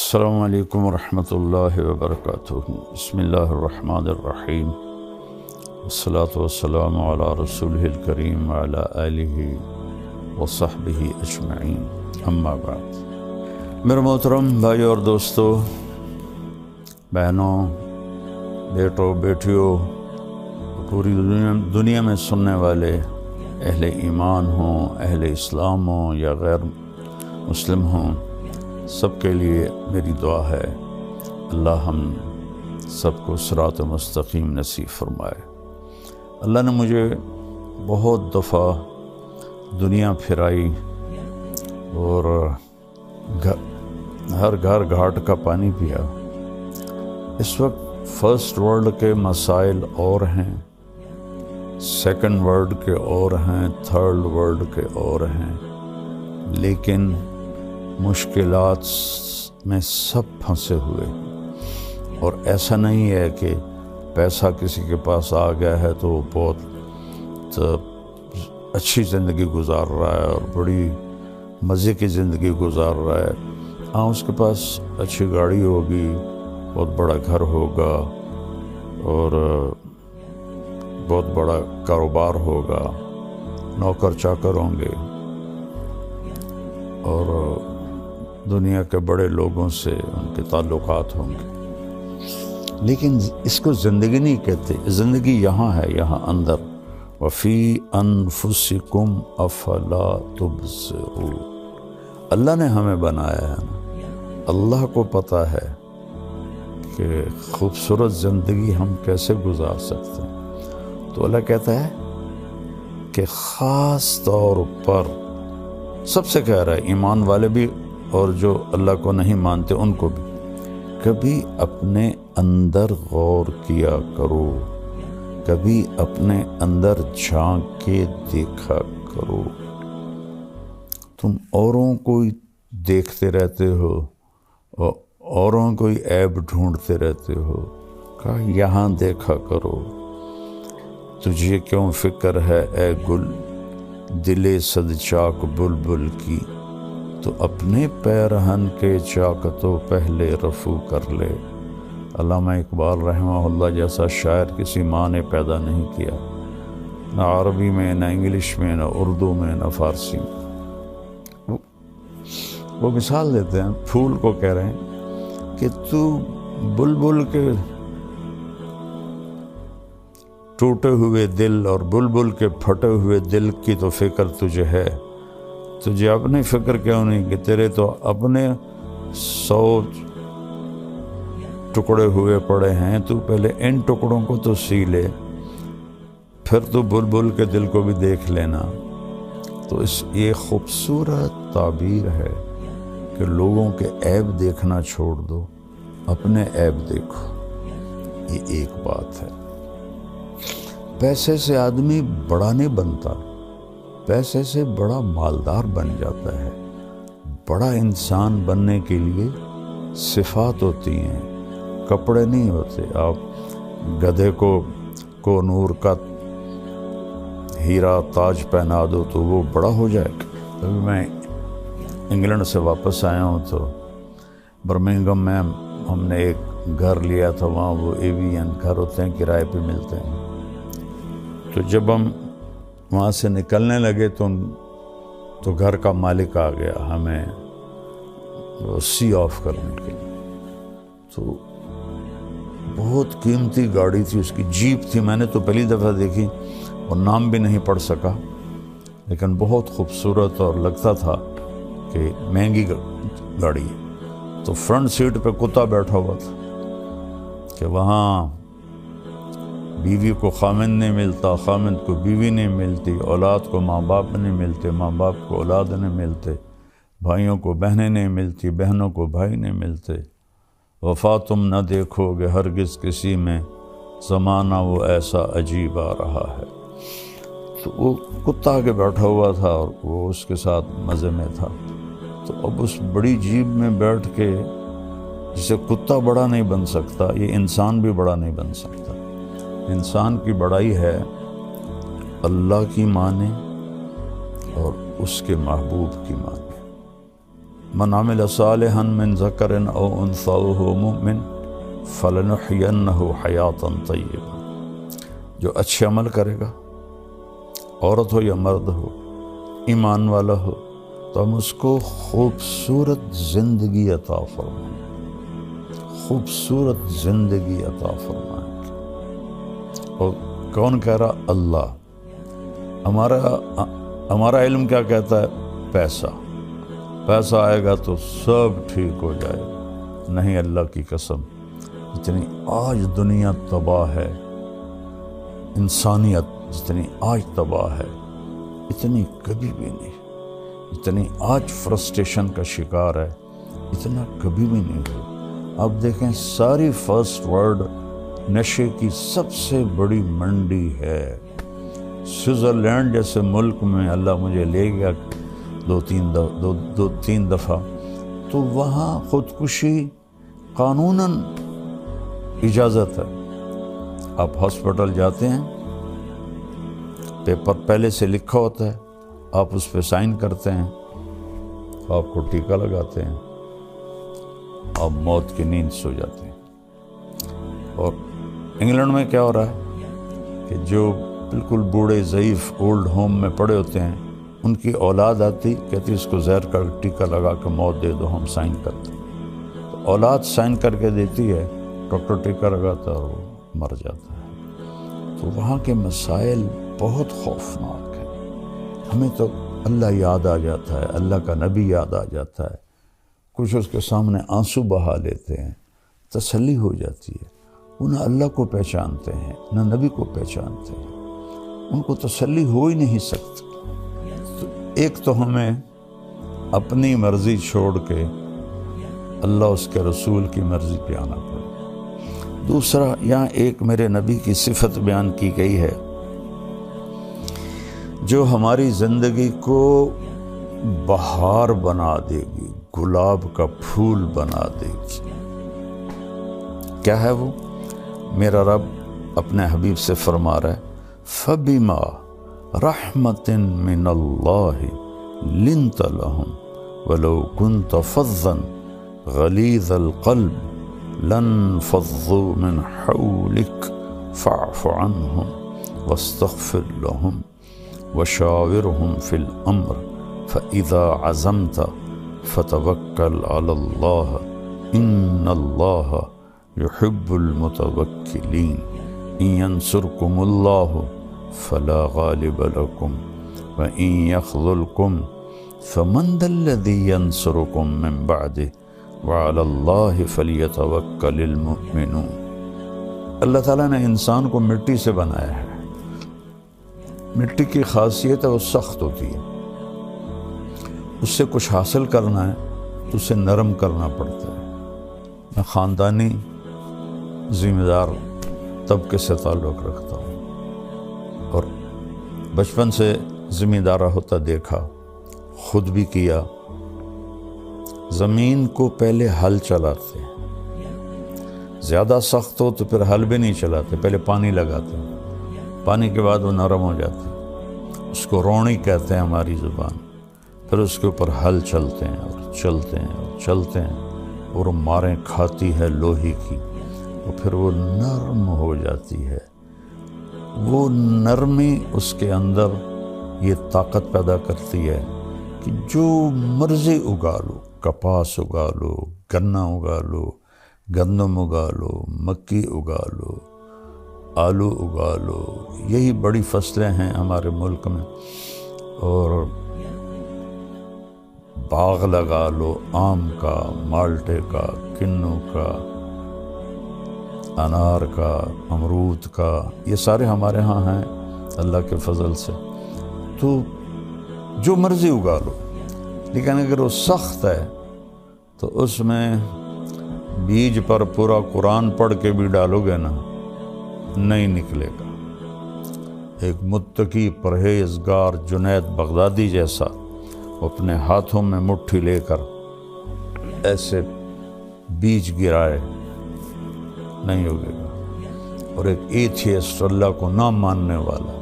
السلام علیکم ورحمۃ اللہ وبرکاتہ۔ بسم اللہ الرحمن الرحیم، والصلاة والسلام علی رسولہ الکریم وعلی آلہ وصحبہ اجمعین، اما بعد۔ میرے محترم بھائیو اور دوستو، بہنوں، بیٹوں، بیٹیوں، پوری دنیا میں سننے والے اہل ایمان ہوں، اہل اسلام ہوں یا غیر مسلم ہوں، سب کے لیے میری دعا ہے اللہ ہم سب کو صراط مستقیم نصیب فرمائے۔ اللہ نے مجھے بہت دفعہ دنیا پھرائی اور ہر گھر گھاٹ کا پانی پیا۔ اس وقت فرسٹ ورلڈ کے مسائل اور ہیں، سیکنڈ ورلڈ کے اور ہیں، تھرڈ ورلڈ کے اور ہیں، لیکن مشکلات میں سب پھنسے ہوئے۔ اور ایسا نہیں ہے کہ پیسہ کسی کے پاس آ گیا ہے تو وہ بہت اچھی زندگی گزار رہا ہے اور بڑی مزے کی زندگی گزار رہا ہے۔ ہاں، اس کے پاس اچھی گاڑی ہوگی، بہت بڑا گھر ہوگا اور بہت بڑا کاروبار ہوگا، نوکر چاکر ہوں گے اور دنیا کے بڑے لوگوں سے ان کے تعلقات ہوں گے، لیکن اس کو زندگی نہیں کہتے۔ زندگی یہاں ہے، یہاں اندر۔ وَفِي أَنفُسِكُمْ أَفَلَا تُبْصِرُونَ۔ اللہ نے ہمیں بنایا ہے نا، اللہ کو پتہ ہے کہ خوبصورت زندگی ہم کیسے گزار سکتے ہیں۔ تو اللہ کہتا ہے کہ خاص طور پر سب سے کہہ رہا ہے، ایمان والے بھی اور جو اللہ کو نہیں مانتے ان کو بھی، کبھی اپنے اندر غور کیا کرو، کبھی اپنے اندر جھانک کے دیکھا کرو۔ تم اوروں کو دیکھتے رہتے ہو اور اوروں کو عیب ڈھونڈتے رہتے ہو، کہا یہاں دیکھا کرو۔ تجھے کیوں فکر ہے اے گل، دل صد چاک بلبل کی، تو اپنے پیرہن کے چاک تو پہلے رفو کر لے۔ علامہ اقبال رحمہ اللہ جیسا شاعر کسی ماں نے پیدا نہیں کیا، نہ عربی میں، نہ انگلش میں، نہ اردو میں، نہ فارسی میں۔ وہ مثال دیتے ہیں، پھول کو کہہ رہے ہیں کہ تو بلبل کے ٹوٹے ہوئے دل اور بلبل کے پھٹے ہوئے دل کی تو فکر تجھے ہے، تجھے اپنی فکر کیوں نہیں کہ تیرے تو اپنے 100 ٹکڑے ہوئے پڑے ہیں، تو پہلے ان ٹکڑوں کو تو سی لے، پھر تو بلبل کے دل کو بھی دیکھ لینا۔ تو یہ خوبصورت تعبیر ہے کہ لوگوں کے عیب دیکھنا چھوڑ دو، اپنے عیب دیکھو۔ یہ ایک بات ہے۔ پیسے سے آدمی بڑا نہیں بنتا، پیسے سے بڑا مالدار بن جاتا ہے۔ بڑا انسان بننے کے لیے صفات ہوتی ہیں، کپڑے نہیں ہوتے۔ آپ گدھے کو نور کا ہیرا تاج پہنا دو تو وہ بڑا ہو جائے گا۔ ابھی میں انگلینڈ سے واپس آیا ہوں تو برمنگھم میں ہم نے ایک گھر لیا تھا، وہاں وہ ایوین گھر ہوتے ہیں، کرائے پہ ملتے ہیں۔ تو جب ہم وہاں سے نکلنے لگے تو گھر کا مالک آ گیا ہمیں سی آف کرنے کے لیے۔ تو بہت قیمتی گاڑی تھی، اس کی جیپ تھی، میں نے تو پہلی دفعہ دیکھی اور نام بھی نہیں پڑھ سکا، لیکن بہت خوبصورت اور لگتا تھا کہ مہنگی گاڑی ہے۔ تو فرنٹ سیٹ پہ کتا بیٹھا ہوا تھا کہ وہاں بیوی کو خامند نہیں ملتا، خامند کو بیوی نہیں ملتی، اولاد کو ماں باپ نہیں ملتے، ماں باپ کو اولاد نہیں ملتے، بھائیوں کو بہنیں نہیں ملتی، بہنوں کو بھائی نہیں ملتے۔ وفا تم نہ دیکھو گے ہرگز کسی میں، زمانہ وہ ایسا عجیب آ رہا ہے۔ تو وہ کتا آگے بیٹھا ہوا تھا اور وہ اس کے ساتھ مزے میں تھا۔ تو اب اس بڑی جیب میں بیٹھ کے جسے کتا بڑا نہیں بن سکتا، یہ انسان بھی بڑا نہیں بن سکتا۔ انسان کی بڑائی ہے اللہ کی مانے اور اس کے محبوب کی مانے۔ من عمل صالحا من ذکر او انثی وہو مؤمن فلنحینہ حیاتا طیبہ، جو اچھے عمل کرے گا، عورت ہو یا مرد ہو، ایمان والا ہو، تو ہم اس کو خوبصورت زندگی عطا فرمائیں گے، خوبصورت زندگی عطا فرمائیں گے۔ اور کون کہہ رہا؟ اللہ۔ ہمارا علم کیا کہتا ہے؟ پیسہ آئے گا تو سب ٹھیک ہو جائے گا۔ نہیں، اللہ کی قسم، جتنی آج دنیا تباہ ہے، انسانیت جتنی آج تباہ ہے، اتنی کبھی بھی نہیں، اتنی آج فرسٹریشن کا شکار ہے، اتنا کبھی بھی نہیں ہو۔ آپ دیکھیں، ساری فرسٹ ورلڈ نشے کی سب سے بڑی منڈی ہے۔ سوئٹزرلینڈ جیسے ملک میں اللہ مجھے لے گیا دو تین دفعہ، تو وہاں خودکشی قانوناً اجازت ہے۔ آپ ہاسپٹل جاتے ہیں، پیپر پہلے سے لکھا ہوتا ہے، آپ اس پہ سائن کرتے ہیں، آپ کو ٹیکہ لگاتے ہیں، آپ موت کی نیند سو جاتے ہیں۔ اور انگلینڈ میں کیا ہو رہا ہے کہ جو بالکل بوڑھے ضعیف اولڈ ہوم میں پڑے ہوتے ہیں، ان کی اولاد آتی، کہتی اس کو زہر کا ٹیکہ لگا کے موت دے دو، ہم سائن کرتے ہیں۔ تو اولاد سائن کر کے دیتی ہے، ڈاکٹر ٹیکہ لگاتا ہے اور وہ مر جاتا ہے۔ تو وہاں کے مسائل بہت خوفناک ہیں۔ ہمیں تو اللہ یاد آ جاتا ہے، اللہ کا نبی یاد آ جاتا ہے، کچھ اس کے سامنے آنسو بہا لیتے ہیں، تسلی ہو جاتی ہے۔ وہ نہ اللہ کو پہچانتے ہیں، نہ نبی کو پہچانتے ہیں، ان کو تسلی ہو ہی نہیں سکتی۔ تو ایک تو ہمیں اپنی مرضی چھوڑ کے اللہ اس کے رسول کی مرضی پہ آنا پڑے۔ دوسرا، یہاں ایک میرے نبی کی صفت بیان کی گئی ہے جو ہماری زندگی کو بہار بنا دے گی، گلاب کا پھول بنا دے گی۔ کیا ہے وہ؟ میرا رب اپنے حبیب سے فرما رہا ہے، فَبِمَا رَحْمَةٍ مِّنَ اللَّهِ لِنْتَ لَهُمْ وَلَوْ كُنْتَ فَظًّا غَلِيظَ الْقَلْبِ لَانفَضُّوا مِنْ حَوْلِكَ فَاعْفُ عَنْهُمْ وَاسْتَغْفِرْ لَهُمْ وَشَاوِرْهُمْ فِي الْأَمْرِ فَإِذَا عَزَمْتَ فَتَوَكَّلْ عَلَى اللَّهِ إِنَّ اللَّهَ يحب المتوکلین ان ینصرکم اللہ فلا غالب لکم وان یخذلکم فمن ذا الذی ینصرکم من بعدہ وعلی اللہ فلیتوکل المؤمنون۔ اللہ تعالیٰ نے انسان کو مٹی سے بنایا ہے۔ مٹی کی خاصیت ہے وہ سخت ہوتی ہے، اس سے کچھ حاصل کرنا ہے تو اسے نرم کرنا پڑتا ہے۔ میں خاندانی ذمہ دار طبقے سے تعلق رکھتا ہوں اور بچپن سے ذمہ دارہ ہوتا دیکھا، خود بھی کیا۔ زمین کو پہلے ہل چلاتے، زیادہ سخت ہو تو پھر ہل بھی نہیں چلاتے، پہلے پانی لگاتے، پانی کے بعد وہ نرم ہو جاتی، اس کو روڑی کہتے ہیں ہماری زبان۔ پھر اس کے اوپر ہل چلتے ہیں اور چلتے ہیں اور چلتے ہیں اور ماریں کھاتی ہے لوہے کی، اور پھر وہ نرم ہو جاتی ہے۔ وہ نرمی اس کے اندر یہ طاقت پیدا کرتی ہے کہ جو مرضی اگا لو، کپاس اگا لو، گنا اگا لو، گندم اگا لو، مکی اگا لو، آلو اگا لو، یہی بڑی فصلیں ہیں ہمارے ملک میں، اور باغ لگا لو، آم کا، مالٹے کا، کنو کا، انار کا، امرود کا، یہ سارے ہمارے ہاں ہیں اللہ کے فضل سے۔ تو جو مرضی اگا لو، لیکن اگر وہ سخت ہے تو اس میں بیج پر پورا قرآن پڑھ کے بھی ڈالو گے نا، نہیں نکلے گا۔ ایک متقی پرہیزگار جنید بغدادی جیسا اپنے ہاتھوں میں مٹھی لے کر ایسے بیج گرائے، نہیں ہوگے گا۔ اور ایک ایتھیسٹ، اللہ کو نہ ماننے والا،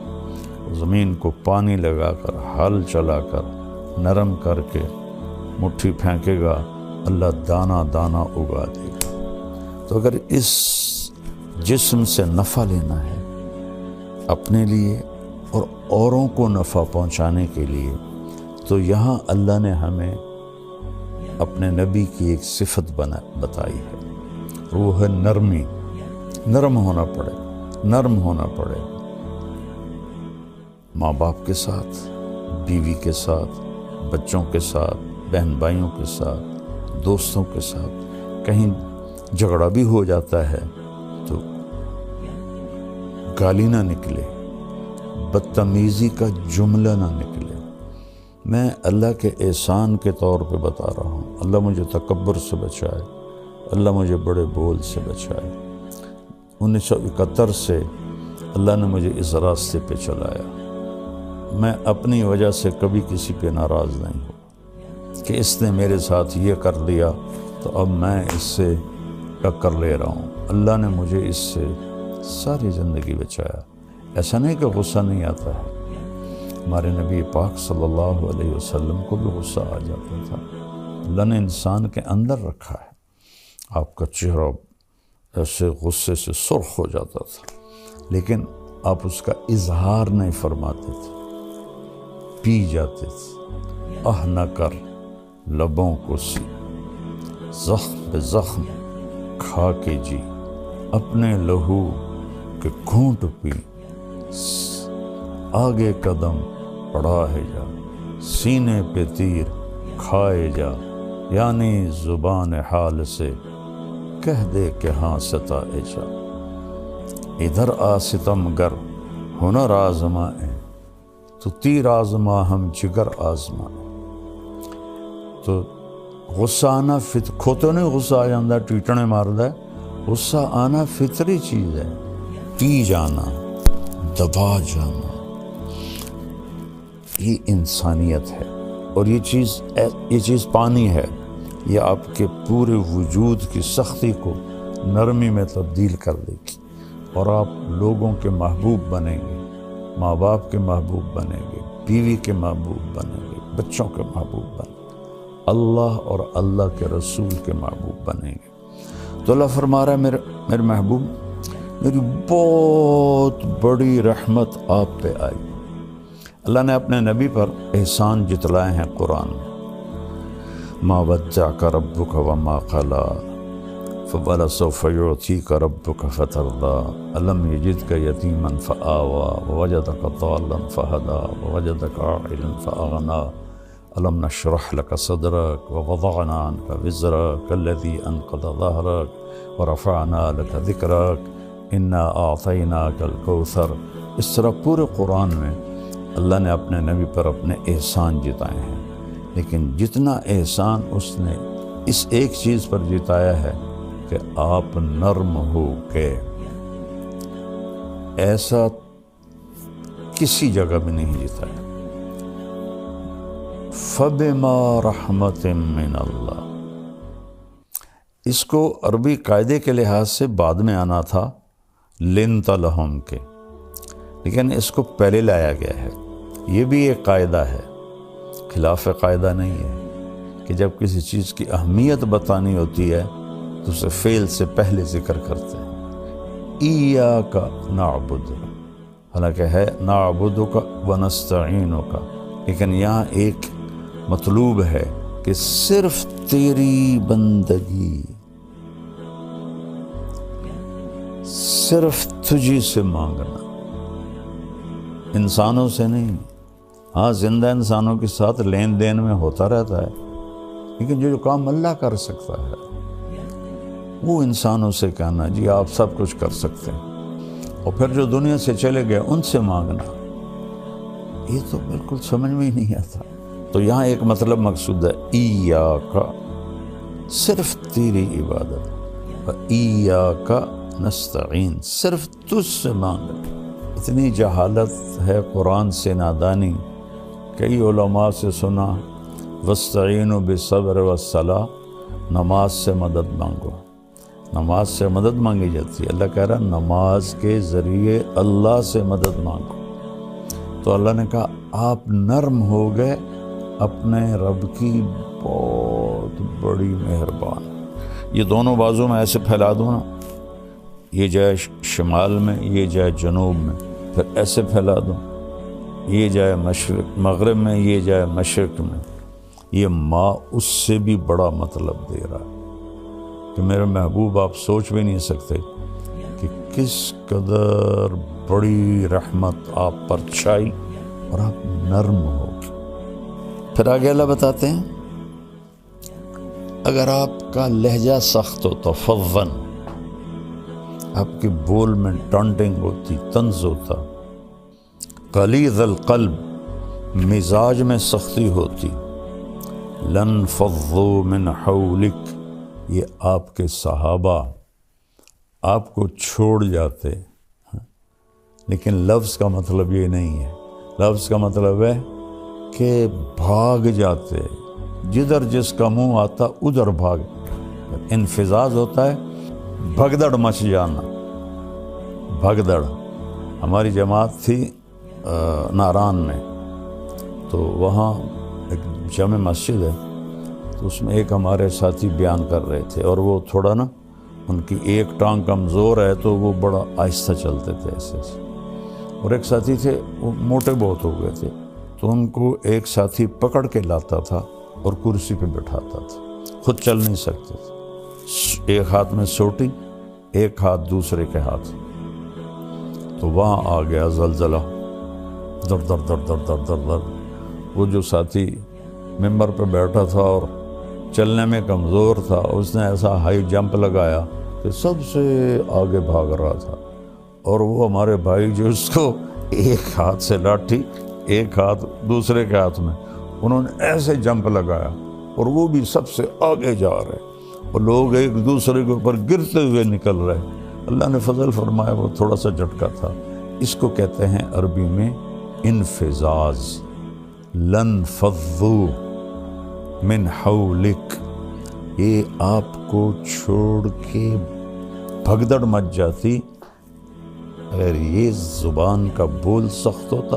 زمین کو پانی لگا کر، ہل چلا کر، نرم کر کے مٹھی پھینکے گا اللہ دانہ دانہ اگا دے گا۔ تو اگر اس جسم سے نفع لینا ہے اپنے لیے اور اوروں کو نفع پہنچانے کے لیے، تو یہاں اللہ نے ہمیں اپنے نبی کی ایک صفت بتائی ہے، وہ ہے نرمی۔ نرم ہونا پڑے ماں باپ کے ساتھ، بیوی کے ساتھ، بچوں کے ساتھ، بہن بھائیوں کے ساتھ، دوستوں کے ساتھ۔ کہیں جھگڑا بھی ہو جاتا ہے تو گالی نہ نکلے، بدتمیزی کا جملہ نہ نکلے۔ میں اللہ کے احسان کے طور پہ بتا رہا ہوں، اللہ مجھے تکبر سے بچائے، اللہ مجھے بڑے بول سے بچائے۔ 1971 سے اللہ نے مجھے اس راستے پہ چلایا۔ میں اپنی وجہ سے کبھی کسی پہ ناراض نہیں ہوں کہ اس نے میرے ساتھ یہ کر لیا تو اب میں اس سے ٹکر لے رہا ہوں۔ اللہ نے مجھے اس سے ساری زندگی بچایا۔ ایسا نہیں کہ غصہ نہیں آتا ہے، ہمارے نبی پاک صلی اللہ علیہ وسلم کو بھی غصہ آ جاتا تھا۔ اللہ نے انسان کے اندر رکھا ہے۔ آپ کا چہرہ ایسے غصے سے سرخ ہو جاتا تھا، لیکن آپ اس کا اظہار نہیں فرماتے تھے، پی جاتے تھے۔ نہ کر لبوں کو سی، زخم پہ زخم کھا کے جی، اپنے لہو کے گھونٹ پی، آگے قدم پڑا ہے جا، سینے پہ تیر کھائے جا، یعنی زبان حال سے کہہ دے کہ ہاں ستائے جا۔ ادھر آ ستم گر ہنر آزمائے، تو تیر آزما ہم جگر آزمائے۔ تو غصہ آنا کھوتے نہیں غصہ آ جاندہ ٹیٹنے ماردہ ہے، غصہ آنا فطری چیز ہے۔ پی جانا، دبا جانا، یہ انسانیت ہے، اور یہ چیز پانی ہے، یہ آپ کے پورے وجود کی سختی کو نرمی میں تبدیل کر دے گی، اور آپ لوگوں کے محبوب بنیں گے، ماں باپ کے محبوب بنیں گے، بیوی کے محبوب بنیں گے، بچوں کے محبوب بنیں گے، اللہ اور اللہ کے رسول کے محبوب بنیں گے۔ تو اللہ فرما رہا ہے میرے محبوب، میری بہت بڑی رحمت آپ پہ آئی۔ اللہ نے اپنے نبی پر احسان جتلائے ہیں قرآن میں۔ ما ودعک ربک وما قلی فلسوف یعطیک ربک فترضی الم یجدک یتیما فآوی ووجدک ضالا فہدی ووجدک عائلا فأغنی الم نشرح لک صدرک ووضعنا عنک وزرک الذی انقض ظہرک ورفعنا لک ذکرک انا اعطیناک الکوثر۔ اس طرح پورے قرآن میں اللہ نے اپنے نبی پر اپنے احسان جتائے ہیں، لیکن جتنا احسان اس نے اس ایک چیز پر جتایا ہے کہ آپ نرم ہو کے، ایسا کسی جگہ بھی نہیں جتایا۔ فَبِمَا رَحْمَةٍ مِّنَ اللَّهِ، اس کو عربی قاعدے کے لحاظ سے بعد میں آنا تھا لِنْتَ لَهُمْ کے، لیکن اس کو پہلے لایا گیا ہے۔ یہ بھی ایک قاعدہ ہے، خلاف قاعدہ نہیں ہے کہ جب کسی چیز کی اہمیت بتانی ہوتی ہے تو اسے فعل سے پہلے ذکر کرتے ہیں۔ ایاک نعبد، حالانکہ ہے نعبدک ونستعینک، لیکن یہاں ایک مطلوب ہے کہ صرف تیری بندگی، صرف تجھی سے مانگنا، انسانوں سے نہیں۔ ہاں زندہ انسانوں کے ساتھ لین دین میں ہوتا رہتا ہے، لیکن جو کام اللہ کر سکتا ہے وہ انسانوں سے کہنا جی آپ سب کچھ کر سکتے ہیں، اور پھر جو دنیا سے چلے گئے ان سے مانگنا، یہ تو بالکل سمجھ میں ہی نہیں آتا۔ تو یہاں ایک مطلب مقصود ہے، ایاک، صرف تیری عبادت، ایاک نستعین، صرف تجھ سے مانگنا۔ اتنی جہالت ہے قرآن سے نادانی، کئی علماء سے سنا وَاسْتَعِينُوا بِالصَّبْرِ وَالصَّلَاةِ، نماز سے مدد مانگو، نماز سے مدد مانگی جاتی ہے۔ اللہ کہہ رہا نماز کے ذریعے اللہ سے مدد مانگو۔ تو اللہ نے کہا آپ نرم ہو گئے، اپنے رب کی بہت بڑی مہربان. یہ دونوں بازو میں ایسے پھیلا دوں نا، یہ جائے شمال میں، یہ جائے جنوب میں، پھر ایسے پھیلا دوں، یہ جائے مشرق مغرب میں، یہ جائے مشرق میں. یہ ماں اس سے بھی بڑا مطلب دے رہا ہے کہ میرے محبوب آپ سوچ بھی نہیں سکتے کہ کس قدر بڑی رحمت آپ پر چھائی اور آپ نرم ہو. پھر آگے اللہ بتاتے ہیں اگر آپ کا لہجہ سخت ہوتا، فظن، آپ کے بول میں ٹانٹنگ ہوتی، طنز ہوتا، غلیظ القلب، مزاج میں سختی ہوتی، لن فضوا من حولک، یہ آپ کے صحابہ آپ کو چھوڑ جاتے. لیکن لفظ کا مطلب یہ نہیں ہے. لفظ کا مطلب ہے کہ بھاگ جاتے، جدھر جس کا منہ آتا ادھر بھاگ. انفزاز ہوتا ہے بھگدڑ مچ جانا، بھگدڑ. ہماری جماعت تھی ناران میں، تو وہاں ایک جامع مسجد ہے، تو اس میں ایک ہمارے ساتھی بیان کر رہے تھے، اور وہ تھوڑا نا ان کی ایک ٹانگ کمزور ہے تو وہ بڑا آہستہ چلتے تھے ایسے ایسے. اور ایک ساتھی تھے وہ موٹے بہت ہو گئے تھے، تو ان کو ایک ساتھی پکڑ کے لاتا تھا اور کرسی پہ بٹھاتا تھا، خود چل نہیں سکتے تھے. ایک ہاتھ میں سوٹی، ایک ہاتھ دوسرے کے ہاتھ. تو وہاں آ گیا زلزلہ، در در در در در در در. وہ جو ساتھی ممبر پہ بیٹھا تھا اور چلنے میں کمزور تھا، اس نے ایسا ہائی جمپ لگایا کہ سب سے آگے بھاگ رہا تھا. اور وہ ہمارے بھائی جو اس کو ایک ہاتھ سے لاٹھی، ایک ہاتھ دوسرے کے ہاتھ میں، انہوں نے ایسے جمپ لگایا اور وہ بھی سب سے آگے جا رہے، اور لوگ ایک دوسرے کے اوپر گرتے ہوئے نکل رہے. اللہ نے فضل فرمایا وہ تھوڑا سا جھٹکا تھا. اس کو کہتے ہیں عربی میں انفزاز. لن فضوا من حولک، یہ آپ کو چھوڑ کے بھگدڑ مچ جاتی اگر یہ زبان کا بول سخت ہوتا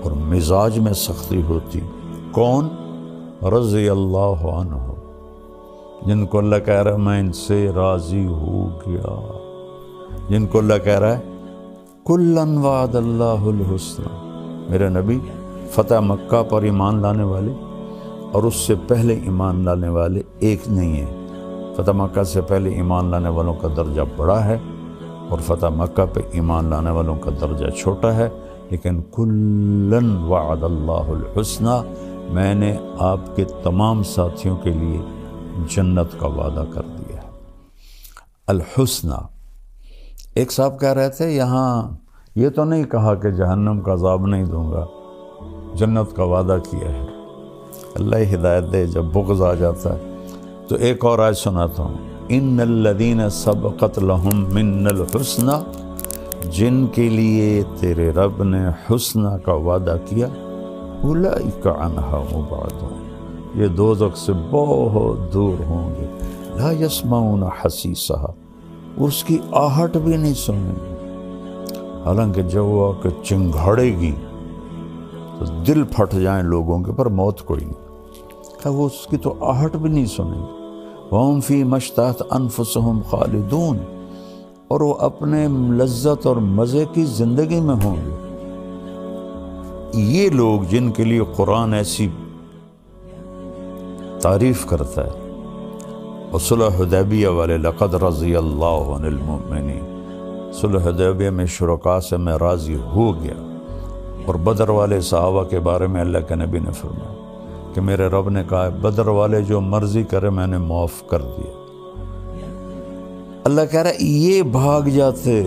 اور مزاج میں سختی ہوتی. کون؟ رضی اللہ عنہ، جن کو اللہ کہہ رہا ہے میں ان سے راضی ہو گیا، جن کو اللہ کہہ رہا ہے کلن وعد اللہ الحسنى. میرے نبی فتح مکہ پر ایمان لانے والے اور اس سے پہلے ایمان لانے والے ایک نہیں ہیں. فتح مکہ سے پہلے ایمان لانے والوں کا درجہ بڑا ہے اور فتح مکہ پہ ایمان لانے والوں کا درجہ چھوٹا ہے. لیکن کلن وعد اللہ الحسنى، میں نے آپ کے تمام ساتھیوں کے لیے جنت کا وعدہ کر دیا ہے. الحسنى. ایک صاحب کہہ رہے تھے یہاں یہ تو نہیں کہا کہ جہنم کا عذاب نہیں دوں گا، جنت کا وعدہ کیا ہے. اللہ ہدایت دے جب بغض آ جاتا ہے. تو ایک اور آیت سناتا ہوں. ان الذین سبقت لہم من الحسنى، جن کے لیے تیرے رب نے حسنہ کا وعدہ کیا، اولئک عنہا مبعدون، یہ دوزخ سے بہت دور ہوں گے. لا یسمعون حسیسہا، اس کی آہٹ بھی نہیں سنیں گے. حالانکہ جب وہ آ کے چنگھاڑے گی تو دل پھٹ جائیں لوگوں کے، پر موت کوئی نہیں. کہ وہ اس کی تو آہٹ بھی نہیں سنیں گے. وَهُمْ فِي مَا اشْتَهَتْ أَنفُسُهُمْ خَالِدُونَ، اور وہ اپنے لذت اور مزے کی زندگی میں ہوں گے. یہ لوگ جن کے لیے قرآن ایسی تعریف کرتا ہے، اور صلح حدیبیہ والے لقد رضی اللہ عن المؤمنین، صلح حدیبیہ میں شرکاء سے میں راضی ہو گیا. اور بدر والے صحابہ کے بارے میں اللہ کے نبی نے فرمایا کہ میرے رب نے کہا بدر والے جو مرضی کرے میں نے معاف کر دیا. اللہ کہہ رہا ہے یہ بھاگ جاتے.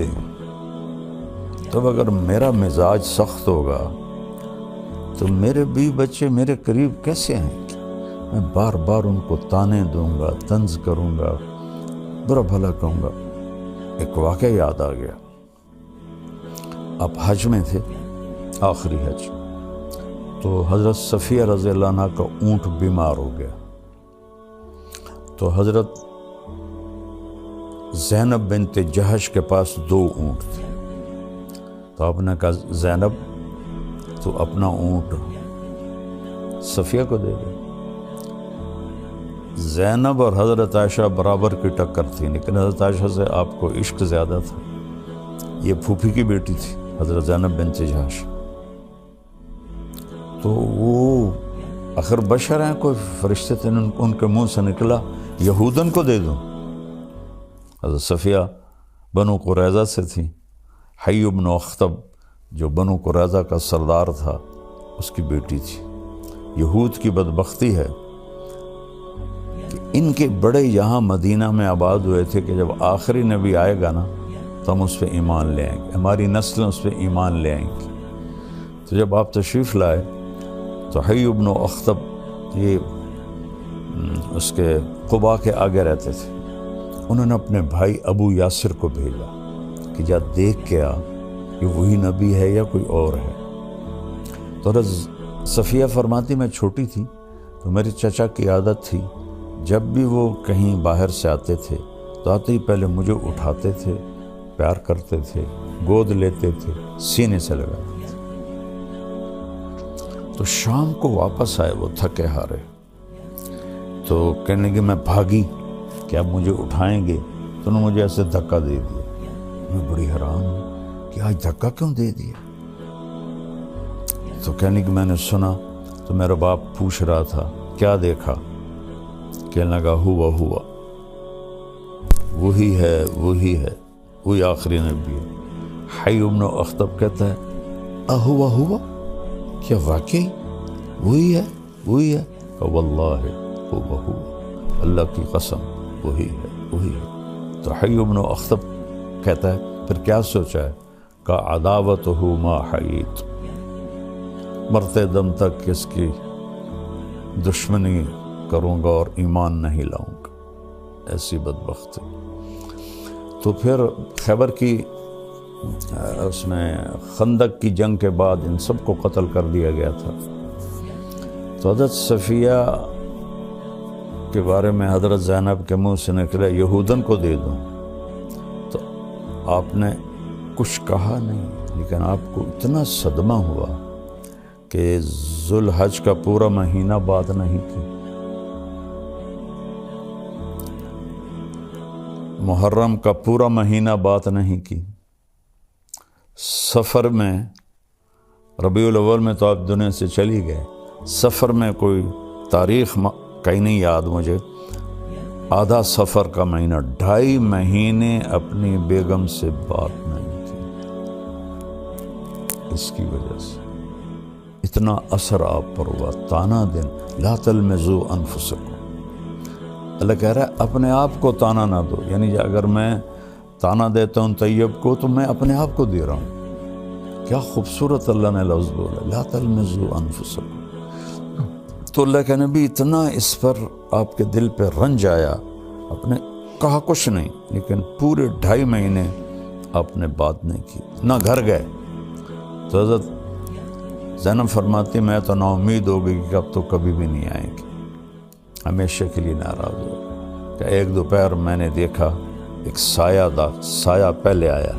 تو اگر میرا مزاج سخت ہوگا تو میرے بیوی بچے میرے قریب کیسے آئیں گے؟ میں بار بار ان کو تانے دوں گا، طنز کروں گا، برا بھلا کہوں گا. ایک واقعہ یاد آ گیا. آپ حج میں تھے، آخری حج، تو حضرت صفیہ رضی اللہ عنہ کا اونٹ بیمار ہو گیا. تو حضرت زینب بنت جہش کے پاس 2 اونٹ تھے. تو آپ نے کہا زینب تو اپنا اونٹ صفیہ کو دے دے. زینب اور حضرت عائشہ برابر کی ٹکر تھی، لیکن حضرت عائشہ سے آپ کو عشق زیادہ تھا۔ یہ پھوپھی کی بیٹی تھی حضرت زینب بنت جحش، تو وہ آخر بشر ہیں، کوئی فرشتے تھے، ان کے منہ سے نکلا یہودن کو دے دوں۔ حضرت صفیہ بنو قریظہ سے تھی، حی بن اخطب جو بنو قریظہ کا سردار تھا اس کی بیٹی تھی۔ یہود کی بدبختی ہے کہ ان کے بڑے یہاں مدینہ میں آباد ہوئے تھے کہ جب آخری نبی آئے گا نا تو ہم اس پہ ایمان لے آئیں گے، ہماری نسلیں اس پہ ایمان لے آئیں گی۔ تو جب آپ تشریف لائے تو حی بن اخطب یہ اس کے قباء کے آگے رہتے تھے، انہوں نے اپنے بھائی ابو یاسر کو بھیجا کہ جا دیکھ کے آ کہ وہی نبی ہے یا کوئی اور ہے۔ تو حضرت صفیہ فرماتی میں چھوٹی تھی تو میرے چچا کی عادت تھی جب بھی وہ کہیں باہر سے آتے تھے تو آتے ہی پہلے مجھے اٹھاتے تھے، پیار کرتے تھے، گود لیتے تھے، سینے سے لگاتے تھے۔ تو شام کو واپس آئے وہ تھکے ہارے، تو کہنے کہ میں بھاگی کہ اب مجھے اٹھائیں گے، تو انہوں نے مجھے ایسے دھکا دے دیا۔ میں بڑی حیران ہوں کہ آج دھکا کیوں دے دیا؟ تو کہنے کہ میں نے سنا تو میرا باپ پوچھ رہا تھا کیا دیکھا؟ کہنے لگا ہوا وہی ہے وہی آخری نبی ہے۔ حی بن اخطب کہتا ہے ہوا کیا واقعی وہی ہے؟ کہ واللہ ہوا اللہ کی قسم وہی ہے۔ تو حی بن اخطب کہتا ہے پھر کیا سوچا ہے؟ کہ عداوتہ ما حییت، مرتے دم تک اس کی دشمنی کروں گا اور ایمان نہیں لاؤں گا، ایسی بدبختی۔ تو پھر خیبر کی اس میں خندق کی جنگ کے بعد ان سب کو قتل کر دیا گیا تھا۔ تو حضرت صفیہ کے بارے میں حضرت زینب کے منہ سے نکلا یہودن کو دے دوں، تو آپ نے کچھ کہا نہیں، لیکن آپ کو اتنا صدمہ ہوا کہ ذوالحج کا پورا مہینہ بات نہیں کی، محرم کا پورا مہینہ بات نہیں کی، سفر میں ربیع الاول میں تو آپ دنیا سے چلی گئے، سفر میں کوئی تاریخ کہیں نہیں یاد مجھے، آدھا سفر کا مہینہ 2.5 مہینے اپنی بیگم سے بات نہیں کی۔ اس کی وجہ سے اتنا اثر آپ پر ہوا، تانا دن لا تلمزوا انفسکم، اللہ کہہ رہا ہے اپنے آپ کو تانا نہ دو، یعنی اگر میں تانا دیتا ہوں طیب کو تو میں اپنے آپ کو دے رہا ہوں۔ کیا خوبصورت اللہ نے لفظ بولا، لا تلمزوا انفسکم۔ تو اللہ کے نبی اتنا اس پر آپ کے دل پہ رنج آیا، آپ نے کہا کچھ نہیں، لیکن پورے 2.5 مہینے آپ نے بات نہیں کی، نہ گھر گئے۔ تو حضرت زینب فرماتی میں تو نا امید ہو گئی کہ اب تو کبھی بھی نہیں آئیں گے، ہمیشہ کے لیے ناراض ہو گئے۔ کہ ایک دوپہر میں نے دیکھا ایک سایہ پہلے آیا،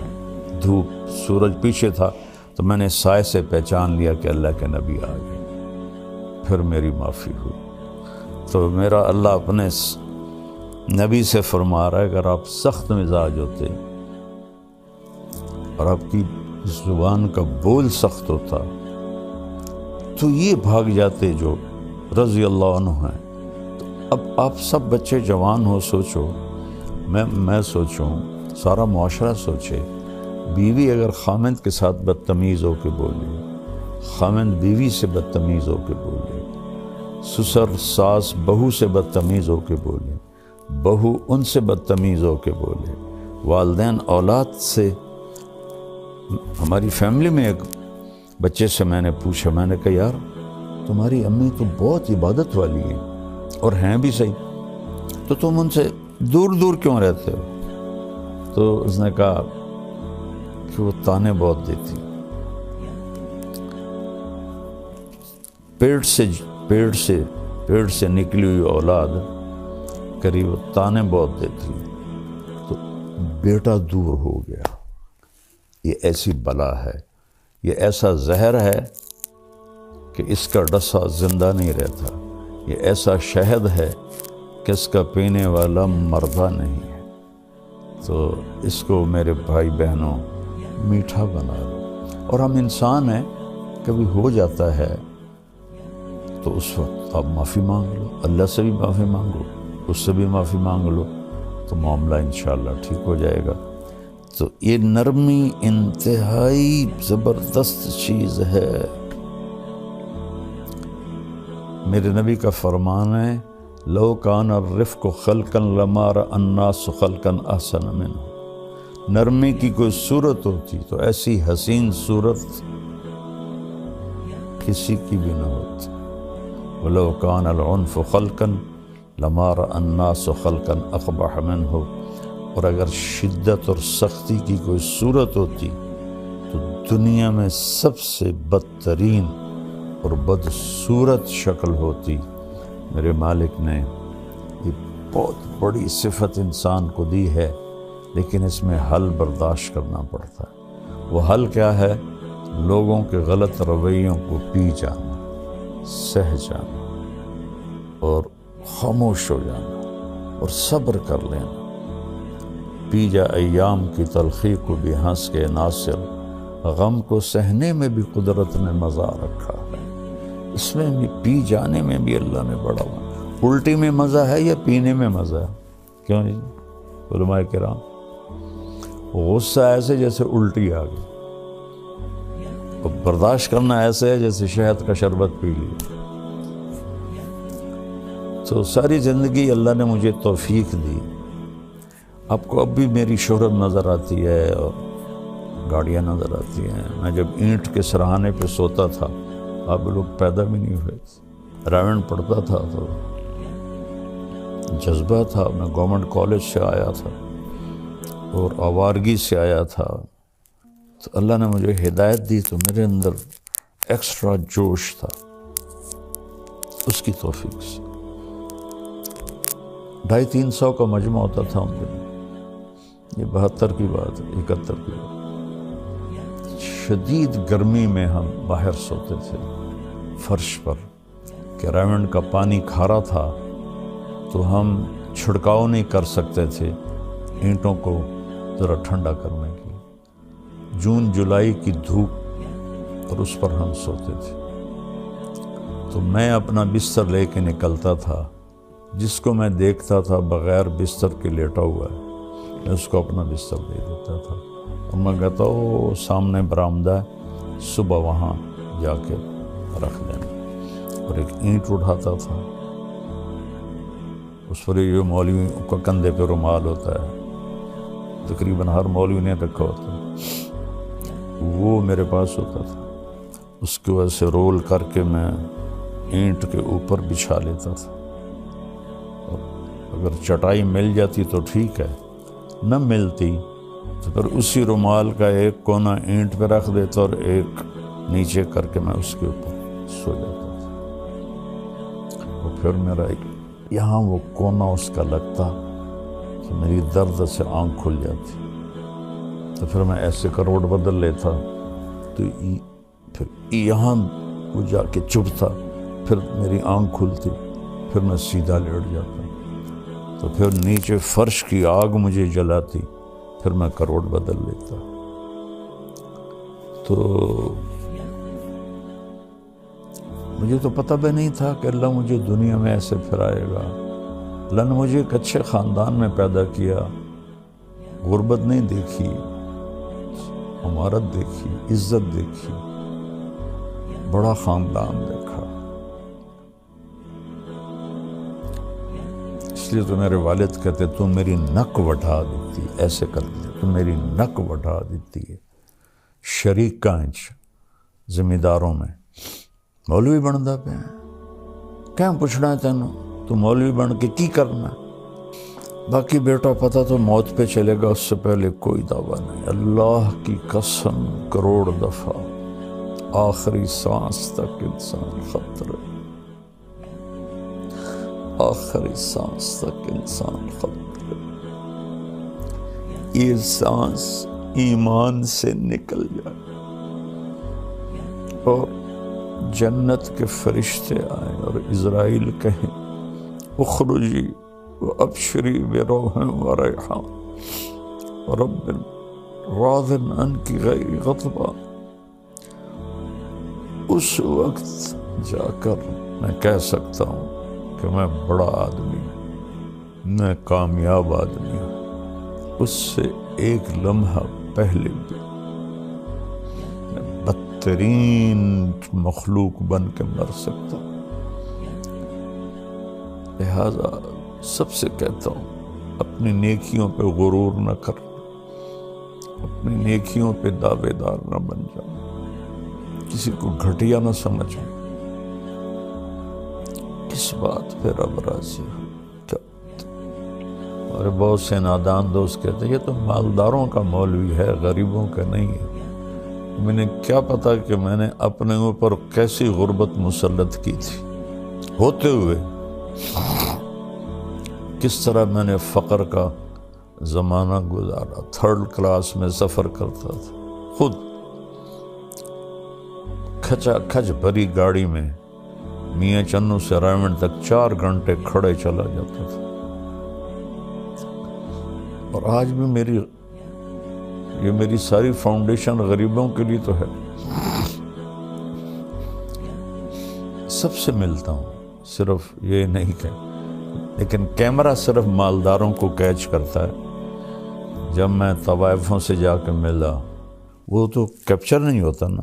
دھوپ سورج پیچھے تھا، تو میں نے سائے سے پہچان لیا کہ اللہ کے نبی آ گئے، پھر میری معافی ہوئی۔ تو میرا اللہ اپنے نبی سے فرما رہا ہے اگر آپ سخت مزاج ہوتے اور آپ کی زبان کا بول سخت ہوتا تو یہ بھاگ جاتے جو رضی اللہ عنہ ہیں۔ تو اب آپ سب بچے جوان ہو، سوچو، میں سوچوں، سارا معاشرہ سوچے، بیوی اگر خامند کے ساتھ بدتمیز ہو کے بولے، خامند بیوی سے بدتمیز ہو کے بولے، سسر ساس بہو سے بدتمیز ہو کے بولے، بہو ان سے بدتمیز ہو کے بولے، والدین اولاد سے۔ ہماری فیملی میں ایک بچے سے میں نے پوچھا، میں نے کہا یار تمہاری امی تو بہت عبادت والی ہے اور ہیں بھی صحیح، تو تم ان سے دور دور کیوں رہتے ہو؟ تو اس نے کہا کہ وہ تانے بہت دیتی، پیٹ سے نکلی ہوئی اولاد قریب تانے بہت دیتی، تو بیٹا دور ہو گیا۔ یہ ایسی بلا ہے، یہ ایسا زہر ہے کہ اس کا ڈسا زندہ نہیں رہتا، یہ ایسا شہد ہے کہ کہ اس کا پینے والا مردہ نہیں ہے، تو اس کو میرے بھائی بہنوں میٹھا بنا لو۔ اور ہم انسان ہیں، کبھی ہو جاتا ہے تو اس وقت آپ معافی مانگ لو، اللہ سے بھی معافی مانگو، اس سے بھی معافی مانگ لو، تو معاملہ انشاءاللہ ٹھیک ہو جائے گا۔ تو یہ نرمی انتہائی زبردست چیز ہے۔ میرے نبی کا فرمان ہے، لو کان الرفق خلقا لما رأى الناس خلقا احسن منه۔ نرمی کی کوئی صورت ہوتی تو ایسی حسین صورت کسی کی بھی نہ ہوتی۔ وَلَوْ كَانَ الْعُنْفُ خَلْقًا لَمَا رَأَى النَّاسُ خَلْقًا أَقْبَحَ مِنْهُ۔ اور اگر شدت اور سختی کی کوئی صورت ہوتی تو دنیا میں سب سے بدترین اور بدصورت شکل ہوتی۔ میرے مالک نے یہ بہت بڑی صفت انسان کو دی ہے، لیکن اس میں حل برداشت کرنا پڑتا ہے۔ وہ حل کیا ہے؟ لوگوں کے غلط رویوں کو پی جانا، سہ جانا اور خاموش ہو جانا اور صبر کر لینا۔ پی جا ایام کی تلخی کو بھی ہنس کے ناصر، غم کو سہنے میں بھی قدرت نے مزہ رکھا ہے۔ اس میں بھی پی جانے میں بھی اللہ نے بڑا ہوا۔ الٹی میں مزہ ہے یا پینے میں مزہ ہے؟ کیوں جی علماء کرام؟ غصہ ایسے جیسے الٹی آ گئی، اور برداشت کرنا ایسے ہے جیسے شہد کا شربت پی لیا۔ تو ساری زندگی اللہ نے مجھے توفیق دی۔ آپ کو اب بھی میری شہرت نظر آتی ہے اور گاڑیاں نظر آتی ہیں۔ میں جب اینٹ کے سرہانے پہ سوتا تھا، آپ لوگ پیدا بھی نہیں ہوئے تھے۔ رائمنڈ پڑھتا تھا تو جذبہ تھا، میں گورنمنٹ کالج سے آیا تھا اور آوارگی سے آیا تھا، تو اللہ نے مجھے ہدایت دی تو میرے اندر ایکسٹرا جوش تھا، اس کی توفیق سے۔ 250-300 کا مجمع ہوتا تھا ان دنوں، یہ 72 کی بات ہے، 71 کی بات۔ شدید گرمی میں ہم باہر سوتے تھے فرش پر، کہ رائمنڈ کا پانی کھارا تھا تو ہم چھڑکاؤ نہیں کر سکتے تھے اینٹوں کو ذرا ٹھنڈا کرنے کی۔ جون جولائی کی دھوپ اور اس پر ہم سوتے تھے، تو میں اپنا بستر لے کے نکلتا تھا، جس کو میں دیکھتا تھا بغیر بستر کے لیٹا ہوا ہے، میں اس کو اپنا بستر دے دیتا تھا، اور میں کہتا وہ سامنے برآمدہ ہے، صبح وہاں جا کے رکھ دینا۔ اور ایک اینٹ اٹھاتا تھا، اس پر یہ مولوی کا کندھے پہ رومال ہوتا ہے، تقریباً ہر مولوی نے رکھا ہوتا ہے، وہ میرے پاس ہوتا تھا، اس کی وجہ سے رول کر کے میں اینٹ کے اوپر بچھا لیتا تھا۔ اور اگر چٹائی مل جاتی تو ٹھیک ہے، نہ ملتی تو پھر اسی رومال کا ایک کونا اینٹ پہ رکھ دیتا اور ایک نیچے کر کے میں اس کے اوپر سو جاتا تھا۔ اور پھر میرا یہاں وہ کونا اس کا لگتا کہ میری درد سے آنکھ کھل جاتی، تو پھر میں ایسے کروٹ بدل لیتا، تو پھر یہاں وہ جا کے چبھتا، پھر میری آنکھ کھلتی، پھر میں سیدھا لیٹ جاتا، تو پھر نیچے فرش کی آگ مجھے جلاتی، پھر میں کروٹ بدل لیتا۔ تو مجھے تو پتہ بھی نہیں تھا کہ اللہ مجھے دنیا میں ایسے پھرائے گا۔ اللہ نے مجھے ایک اچھے خاندان میں پیدا کیا، غربت نہیں دیکھی، عمارت دیکھی، عزت دیکھی، بڑا خاندان دیکھا۔ اس لیے تو میرے والد کہتے تو میری نک وٹھا دیتی، ایسے کرتے تو میری نک وٹھا دیتی ہے۔ شریک کانچ ذمہ داروں میں مولوی بنتا پہ کیا پوچھنا ہے تینوں، تو مولوی بن کے کی کرنا ہے؟ باقی بیٹا پتہ تو موت پہ چلے گا، اس سے پہلے کوئی دعویٰ نہیں۔ اللہ کی قسم کروڑ دفعہ آخری سانس تک انسان خطرے، آخری سانس تک انسان خطرے۔ یہ سانس ایمان سے نکل جائے اور جنت کے فرشتے آئیں اور عزرائیل کہیں اخرجی وابشری بروح وریحان رب راض عنک غیر غضبان، اس وقت جا کر میں کہہ سکتا ہوں کہ میں بڑا آدمی ہوں، میں کامیاب آدمی ہوں۔ اس سے ایک لمحہ پہلے بھی میں بدترین مخلوق بن کے مر سکتا ہوں۔ لہذا سب سے کہتا ہوں اپنی نیکیوں پہ غرور نہ کر، اپنی نیکیوں پہ دعوے دار نہ بن جاؤ، کسی کو گھٹیا نہ سمجھو۔ کس بات پہ رب راضی ہو؟ اور بہت سے نادان دوست کہتے ہیں یہ تو مالداروں کا مولوی ہے، غریبوں کا نہیں ہے۔ میں نے کیا پتا کہ میں نے اپنے اوپر کیسی غربت مسلط کی تھی ہوتے ہوئے، کس طرح میں نے فقر کا زمانہ گزارا، 3rd کلاس میں سفر کرتا تھا، خود کھچا کھچ بھری گاڑی میں میاں چنو سے رائمنڈ تک 4 گھنٹے کھڑے چلا جاتا تھا۔ اور آج بھی یہ میری ساری فاؤنڈیشن غریبوں کے لیے تو ہے۔ سب سے ملتا ہوں، صرف یہ نہیں کہ لیکن کیمرہ صرف مالداروں کو کیچ کرتا ہے۔ جب میں طوائفوں سے جا کے ملا، وہ تو کیپچر نہیں ہوتا نا،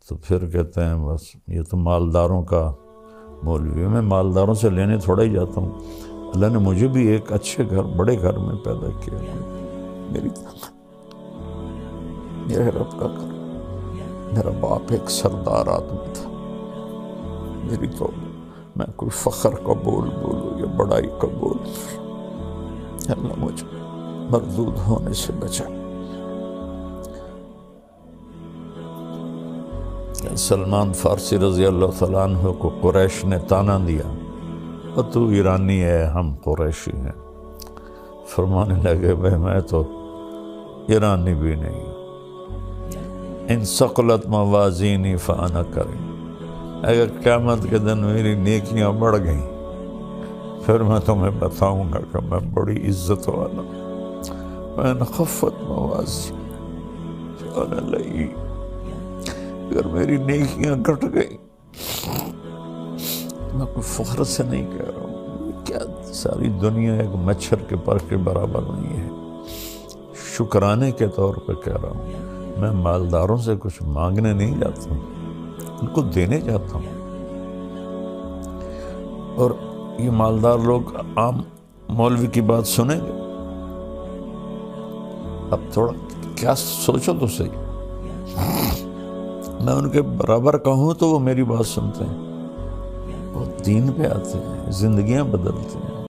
تو پھر کہتے ہیں بس یہ تو مالداروں کا مولوی ہے۔ میں مالداروں سے لینے تھوڑا ہی جاتا ہوں، اللہ نے مجھے بھی ایک اچھے گھر، بڑے گھر میں پیدا کیا، میرے رب کا گھر۔ میرا باپ ایک سردار آدمی تھا، میری تو میں کوئی فخر کا بول بولوں یا بڑائی کا بول، اللہ مجھے مردود ہونے سے بچا۔ سلمان فارسی رضی اللہ تعالیٰ عنہ کو قریش نے تانا دیا، اور تو ایرانی ہے، ہم قریشی ہیں۔ فرمانے لگے بھائی میں تو ایرانی بھی نہیں، ان ثقلت موازینی فانا کریں، اگر قیامت کے دن میری نیکیاں بڑھ گئیں پھر میں تمہیں بتاؤں گا کہ میں بڑی عزت والا ہوں۔ وَإِنْ خَفَّتْ مَوَازِينُ فَأَنَا لَئِيمٌ، اگر میری نیکیاں گھٹ گئیں، میں کوئی فخر سے نہیں کہہ رہا ہوں، کیا ساری دنیا ایک مچھر کے پر کے برابر نہیں ہے، شکرانے کے طور پہ کہہ رہا ہوں۔ میں مالداروں سے کچھ مانگنے نہیں جاتا ہوں، ان کو دینے جاتا ہوں۔ اور یہ مالدار لوگ عام مولوی کی بات سنیں گے؟ اب تھوڑا کیا سوچو تو صحیح، میں ان کے برابر کہوں تو وہ میری بات سنتے ہیں، وہ دین پہ آتے ہیں، زندگیاں بدلتے ہیں۔